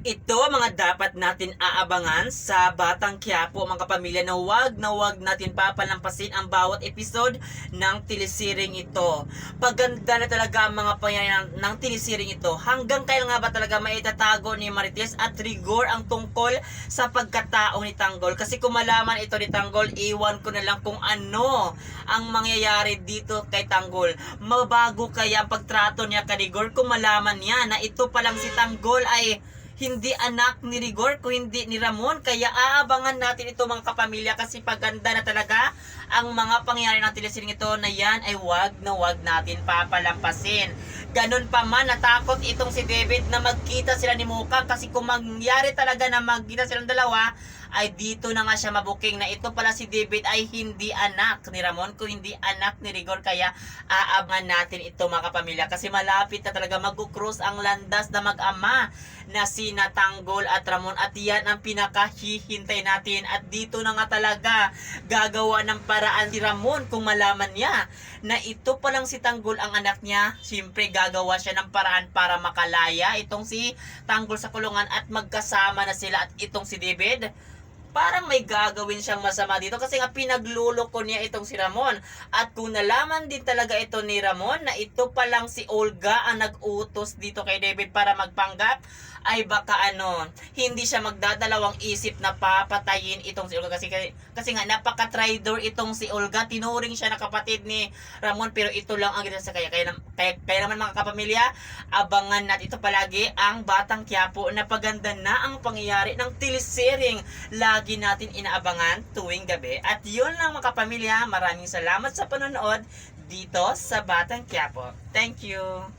Ito ang mga dapat natin aabangan sa Batang Quiapo, mga kapamilya, na wag natin papalampasin ang bawat episode ng telesiring ito. Paganda na talaga ang mga pangyayari ng telesiring ito. Hanggang kailan nga ba talaga maitatago ni Marites at Rigor ang tungkol sa pagkatao ni Tanggol? Kasi kung malaman ito ni Tanggol, iwan ko na lang kung ano ang mangyayari dito kay Tanggol. Mabago kaya ang pagtrato niya kay Rigor kung malaman niya na ito palang si Tanggol ay hindi anak ni Rigor, kung hindi ni Ramon. Kaya aabangan natin ito, mga kapamilya, kasi paganda na talaga ang mga pangyayari ng telesiring ito na yan ay wag natin papalampasin. Ganun pa man, natakot itong si David na magkita sila ni Mukang, kasi kung mangyari talaga na magkita silang dalawa, ay dito na nga siya mabuking na ito pala si David ay hindi anak ni Ramon, kung hindi anak ni Rigor. Kaya aabangan natin ito, mga kapamilya, kasi malapit na talaga mag-cross ang landas na mag-ama na sina Tanggol at Ramon, at yan ang pinakahihintay natin. At dito na nga talaga gagawa ng paraan si Ramon kung malaman niya na ito palang si Tanggol ang anak niya. Siyempre gagawa siya ng paraan para makalaya itong si Tanggol sa kulungan at magkasama na sila. At itong si David, parang may gagawin siyang masama dito, kasi nga pinagluloko niya itong si Ramon. At kung nalaman din talaga ito ni Ramon na ito palang si Olga ang nag-utos dito kay David para magpanggap, ay baka hindi siya magdadalawang isip na papatayin itong si Olga, kasi nga napaka-traitor itong si Olga. Tinuring siya na kapatid ni Ramon, pero ito lang ang ginawa sa kaya naman, mga kapamilya, abangan natin ito palagi ang Batang Quiapo na paganda na ang pangyayari ng telesering. Lagi natin inaabangan tuwing gabi. At yun lang, mga kapamilya, maraming salamat sa panonood dito sa Batang Quiapo. Thank you.